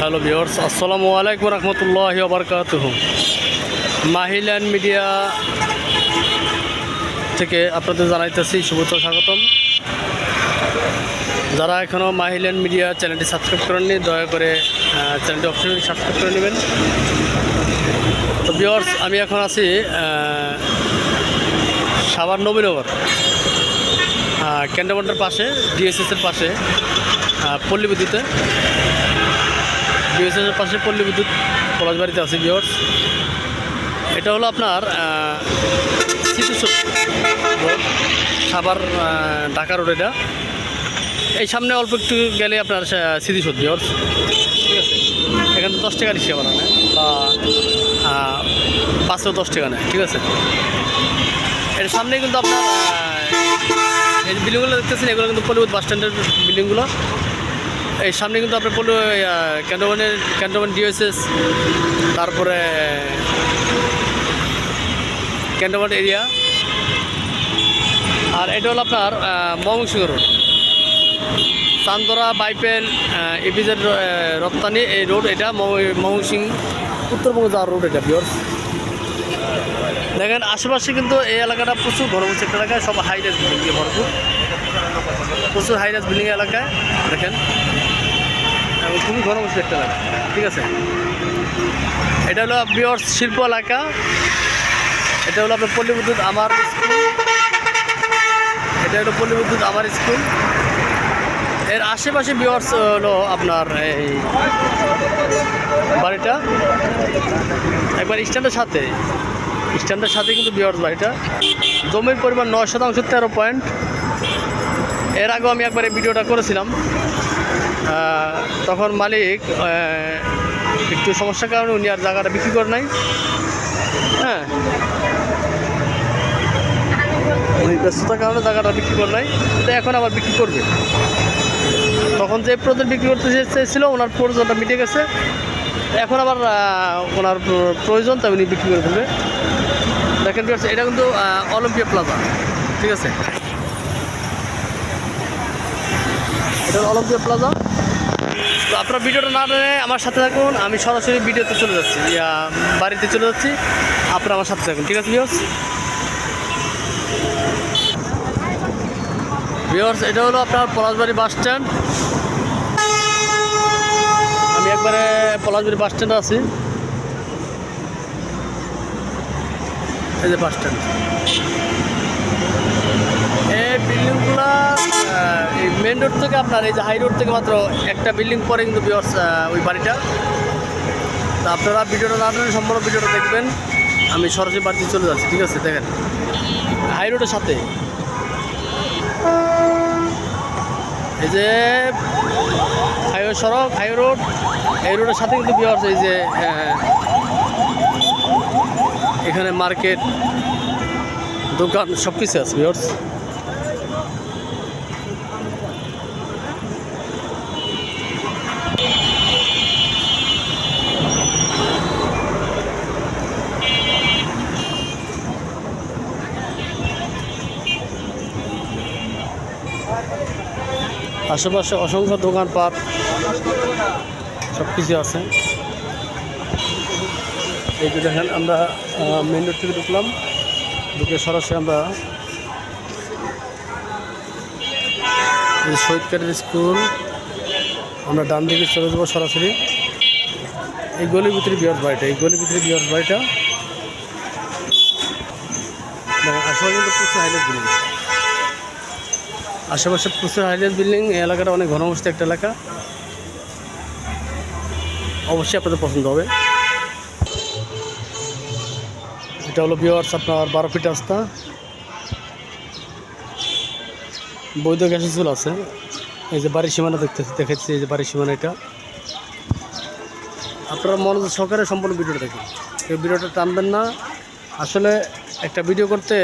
Hello viewers, আসসালামু আলাইকুম রহমতুল্লাহি ওয়া বারাকাতুহু। মাহিল্যান্ড মিডিয়া থেকে আপনাদের জানাইতেছি শুভেচ্ছা স্বাগতম। যারা এখনও মাহিল্যান্ড মিডিয়া চ্যানেলটি সাবস্ক্রাইব করেননি, দয়া করে চ্যানেলটি অবশ্যই সাবস্ক্রাইব করে নেবেন। তো ভিউয়ার্স, আমি এখন আছি সাভার নবীনগর ক্যান্টনমেন্টের পাশে, ডিএসএসের পাশে, পল্লী বিদ্যুতে, ডিএসএসের পাশে পল্লী বিদ্যুৎ পলাশবাড়িতে আছে ভিউয়ার্স। এটা হলো আপনার স্মৃতিসৌধ রোড, সাভার ঢাকা রোড। এটা এই সামনে অল্প একটু গেলে আপনার স্মৃতিসৌধ ভিউয়ার্স, ঠিক আছে। এখানে 10 টাকা রিক্সা বানানো বা 510 টাকা নেয়, ঠিক আছে। এর সামনে কিন্তু আপনার এই বিল্ডিংগুলো দেখতেছেন, এগুলো কিন্তু পল্লী বাস স্ট্যান্ডের বিল্ডিংগুলো। এই সামনে কিন্তু আপনার ক্যান্টনমেন্ট ডিএসএস, তারপরে ক্যান্টনমেন্ট এরিয়া। আর এটা হলো আপনার ময়মনসিংহ রোড, চান্দরা বাইপেল এপিজেড রপ্তানি এই রোড। এটা ময়মনসিংহ উত্তরবঙ্গ যাওয়ার রোড এটা ভিউয়ার্স। দেখেন আশেপাশে কিন্তু এই এলাকাটা প্রচুর ঘনবসতি একটা এলাকায়, সব হাইরাইজ বিল্ডিং দিয়ে ভরপুর, প্রচুর হাইরাইজ বিল্ডিং এলাকায় দেখেন, এবং খুবই ঘনবসতি একটা এলাকা, ঠিক আছে। এটা হলো ভিউয়ার্স শিল্প এলাকা। এটা হলো আপনার পল্লী বিদ্যুৎ আমার স্কুল, এটা হলো পল্লী বিদ্যুৎ আমার স্কুল। এর আশেপাশে ভিউয়ার্স হলো আপনার এই বাড়িটা একবার স্ট্যান্ডের সাথে কিন্তু ভিউয়ার্স বাড়িটা। জমির পরিমাণ 9% 13 পয়েন্ট। এর আগেও আমি একবার এই ভিডিওটা করেছিলাম, তখন মালিক একটু সমস্যার কারণে উনি আর জায়গাটা বিক্রি করে নাই। হ্যাঁ, উনি ব্যস্ততার কারণে জায়গাটা বিক্রি করে নাই, তো এখন আবার বিক্রি করবে। তখন যে প্রয়োজন বিক্রি করতে চেয়েছিল, ওনার প্রয়োজনটা মিটে গেছে, এখন আবার ওনার প্রয়োজন, তাই উনি বিক্রি করে দেবে। দেখেন এটা কিন্তু অলিম্পিয়া প্লাজা, ঠিক আছে। এটা অলিম্পিয়া প্লাজা। তো আপনার ভিডিওটা না জানে আমার সাথে থাকুন, আমি সরাসরি ভিডিওতে চলে যাচ্ছি, বাড়িতে চলে যাচ্ছি, আপনারা আমার সাথে থাকুন, ঠিক আছে ভিউয়ার্স। এটা হলো আপনার পলাশবাড়ি বাস স্ট্যান্ড। আমি একবারে পলাশবাড়ি বাস স্ট্যান্ডে আছি, এই যে বাস স্ট্যান্ড। এই বিল্ডিংগুলো এই মেন রোড থেকে আপনার এই যে হাই রোড থেকে মাত্র একটা বিল্ডিং পরে কিন্তু ভিউয়ার্স ওই বাড়িটা। তা আপনারা ভিডিওটা না জানেন, সম্পূর্ণ ভিডিওটা দেখবেন। আমি সরাসরি বাড়িতে চলে যাচ্ছি, ঠিক আছে। দেখেন হাই রোডের সাথে এই যে হাইওয়ে সড়ক, হাই রোড, এই রোডের সাথে কিন্তু ভিউয়ার্স এই যে এখানে মার্কেট, দোকান সব কিছু আছে ভিউয়ার্স। আশেপাশে অসংখ্য দোকানপাট সব কিছু আছে। এই যে দেখেন, আমরা মেন রোড থেকে ঢুকলাম, ঢুকে সরাসরি আমরা শহীদ ক্যাডেট স্কুল, আমরা ডান দিকে চলে যাবো সরাসরি। এই গলির ভিতরে ভিউয়ার্স বাড়িটা, দেখেন আশেপাশে কিন্তু প্রচুর হাইলাইট বিল্ডিং, আশেপাশে প্রচুর হাইলাইট বিল্ডিং। এই এলাকাটা অনেক ঘনবসতি একটা এলাকা, অবশ্যই আপনাদের পছন্দ হবে। এটা হলো ভিউয়ার্স আপনার 12 ফিট রাস্তা, বৈধ গ্যাসের চুল আছে। এই যে বাড়ির সীমানা দেখাচ্ছি, এই যে বাড়ির সীমানা। এটা আপনারা মনোযোগ সহকারে সম্পূর্ণ ভিডিওটা দেখেন, এই ভিডিওটা টানবেন না। আসলে একটা ভিডিও করতে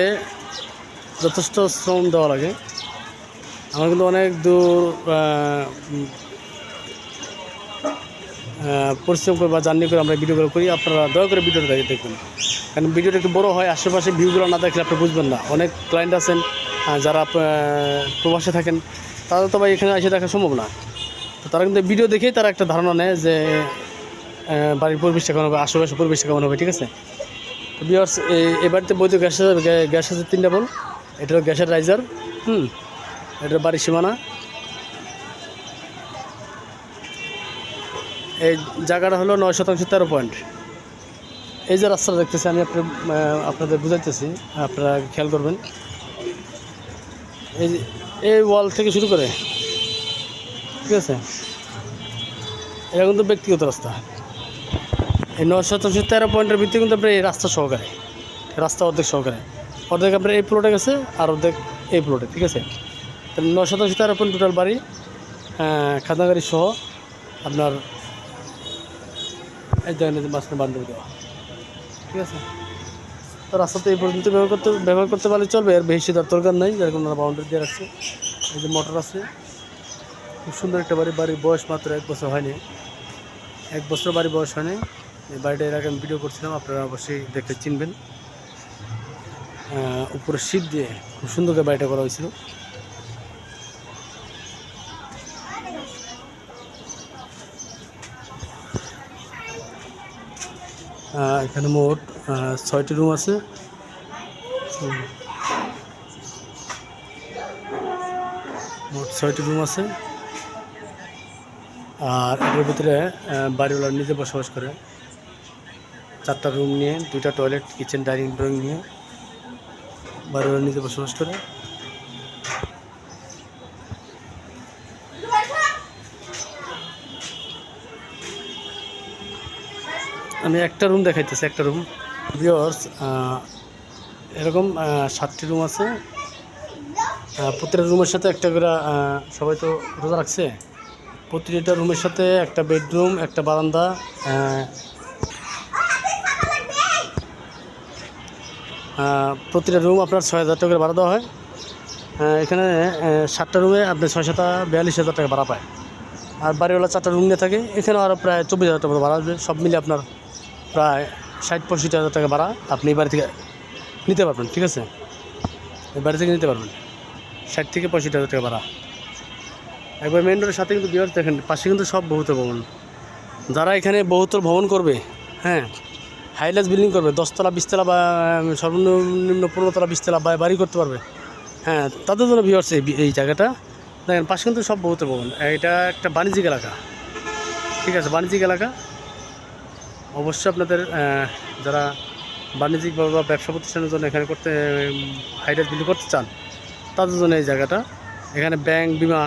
যথেষ্ট শ্রম দেওয়া লাগে। আমার কিন্তু অনেক দূর পরিশ্রম করে বা জার্নি করে আমরা ভিডিওগুলো করি। আপনারা দয়া করে ভিডিওটা দেখবেন, কারণ ভিডিওটা একটু বড়ো হয়। আশেপাশে ভিউগুলো না দেখলে আপনি বুঝবেন না। অনেক ক্লায়েন্ট আছেন যারা প্রবাসে থাকেন, তাদের তো ভাই এখানে এসে দেখা সম্ভব না। তো তারা কিন্তু ভিডিও দেখেই তারা একটা ধারণা নেয় যে বাড়ির পরিবেশটা কেমন হবে, আশেপাশে পরিবেশটা কেমন হবে, ঠিক আছে। তো ভিউয়ার্স এই বাড়িতে বৈধ গ্যাস আছে 3টা বল। এটা হলো গ্যাসের রাইজার, এটা বাড়ির সীমানা। এই জায়গাটা হলো 9% 13 পয়েন্ট। এই যে রাস্তাটা দেখতেছি আমি আপনাদের বুঝাইতেছি, আপনারা খেয়াল করবেন। এই ওয়াল থেকে শুরু করে, ঠিক আছে, এটা কিন্তু ব্যক্তিগত রাস্তা। এই 913 পয়েন্টের ভিত্তি কিন্তু আপনার এই রাস্তা সহকারে, রাস্তা অর্ধেক সহকারে, অর্ধেক আপনার এই প্লটে গেছে আর অর্ধেক এই প্লটে, ঠিক আছে। তাহলে 913 পয়েন্ট টোটাল বাড়ি, খাজনাগাড়ি সহ আপনার এই জায়গায় মাঝখানে বাউন্ডারি দেওয়া, ঠিক আছে। তো রাস্তাতে এই পর্যন্ত ব্যবহার করতে পারলে চলবে, এর বেশি দরকার নাই, যেরকম ওনারা বাউন্ডারি দিয়ে রাখছে। এই যে মোটর আছে, খুব সুন্দর একটা বাড়ির বয়স মাত্র 1 বছর হয়নি, 1 বছর বাড়ির বয়স হয়নি। এই বাড়িটা এর আগে আমি ভিডিও করছিলাম, আপনারা অবশ্যই দেখে চিনবেন। উপরে শীত দিয়ে খুব সুন্দর করে বাড়িটা করা হয়েছিল। এখানে মোট 6টি রুম আছে। মোট 6টি রুম আছে। আর এটার ভিতরে বাড়িওয়ালা নিজে বসবাস করে। 4টা রুম নিয়ে, 2টা টয়লেট, কিচেন, ডাইনিং ড্রয়িং নিয়ে বাড়িওয়ালা নিজে বসবাস করে। আমি একটা রুম দেখাইতেছি, একটা রুম। ভিউয়ার্স এরকম 7টি রুম আছে। প্রতিটা রুমের সাথে একটা করে, সবাই তো রোজা রাখছে, প্রতিটা রুমের সাথে একটা বেডরুম, একটা বারান্দা, প্রতিটা রুম আপনার 6,000 টাকা করে ভাড়া দেওয়া হয়। এখানে 7টা রুমে আপনি 6,42,000 টাকা ভাড়া পায়। আর বাড়িওয়ালা 4টা রুম নিয়ে থাকে, এখানেও আরও প্রায় 24,000 টাকা ভাড়া আসবে। সব মিলে আপনার প্রায় 60-65,000 টাকা ভাড়া আপনি এই বাড়ি থেকে নিতে পারবেন, ঠিক আছে। এই বাড়ি থেকে নিতে পারবেন 60 থেকে 65,000 টাকা ভাড়া। একবার মেন রোডের সাথে কিন্তু ভিউয়ার্স দেখেন, পাশে কিন্তু সব বহুতল ভবন। যারা এখানে বহুতল ভবন করবে, হ্যাঁ, হাইলাস বিল্ডিং করবে, 10 তলা 20 তলা বা সর্বনিম্ন 15 তলা 20 তলা বাড়ি করতে পারবে, হ্যাঁ, তাদের জন্য ভিউয়ার্স এই জায়গাটা দেখেন। পাশে কিন্তু সব বহুতল ভবন। এটা একটা বাণিজ্যিক এলাকা, ঠিক আছে, বাণিজ্যিক এলাকা। অবশ্যই আপনাদের যারা বাণিজ্যিক বা ব্যবসা প্রতিষ্ঠানের জন্য এখানে করতে হাইলাস বিল্ডিং করতে চান, তাদের জন্য এই জায়গাটা। এখানে ব্যাংক, বিমা,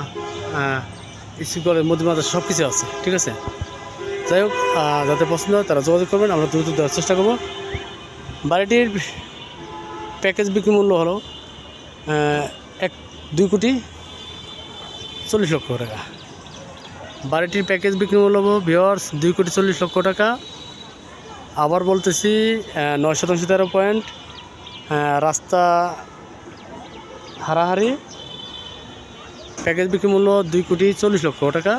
স্কুল, মধ্যমাদার সব কিছু আছে, ঠিক আছে। যাই হোক, যাতে পছন্দ হয় তারা যোগাযোগ করবেন, আমরা দ্রুত দেওয়ার চেষ্টা করব। বাড়িটির প্যাকেজ বিক্রি মূল্য হলো 2,40,00,000 টাকা। বাড়িটির প্যাকেজ বিক্রি মূল্য ভিউয়ার্স 2,40,00,000 টাকা। আবার বলতেছি, 913 পয়েন্ট, রাস্তা হারাহারি, প্যাকেজ বিক্রি মূল্য 2,40,00,000 টাকা।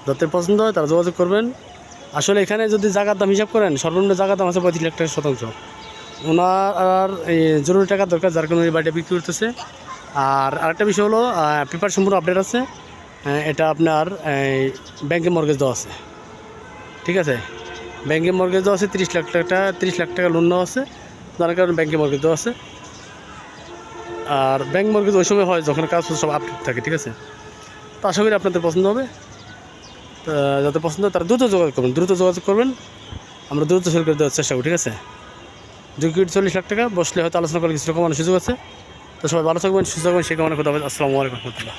যাদের পছন্দ হয় তারা যোগাযোগ করবেন। আসলে এখানে যদি জায়গার দাম হিসাব করেন, সর্বনিম্ন জায়গার দাম আছে 35 লাখ টাকা শতাংশ। ওনার এই জরুরি টাকা দরকার, যার কারণে এই বাড়িটা বিক্রি করতেছে। আর আরেকটা বিষয় হলো, পেপার সম্পূর্ণ আপডেট আছে। এটা আপনার ব্যাংকে মর্গেজ দেওয়া আছে, ঠিক আছে। ব্যাংকে মর্গেজ দেওয়া আছে 30 লাখ টাকা লোন নেওয়া আছে, যার কারণে ব্যাংকে মর্গেজ দেওয়া আছে। আর ব্যাংক মর্গেজ ওই সময় হয় যখন কাজ সব আপডেট থাকে, ঠিক আছে। তো আশা করি আপনাদের পছন্দ হবে। যাতে পছন্দ হয় তারা দ্রুত যোগাযোগ করবেন, আমরা দ্রুত সেল করে দেওয়ার চেষ্টা করি, ঠিক আছে। 2,40,00,000 টাকা বসলে হয়তো আলোচনা করে কিছু কমানোর সুযোগ আছে। তো সবাই ভালো থাকবেন, সুস্থ থাকবেন, সেই কামনা করতে হবে। আসসালামু আলাইকুম রহমতুল্লাহ।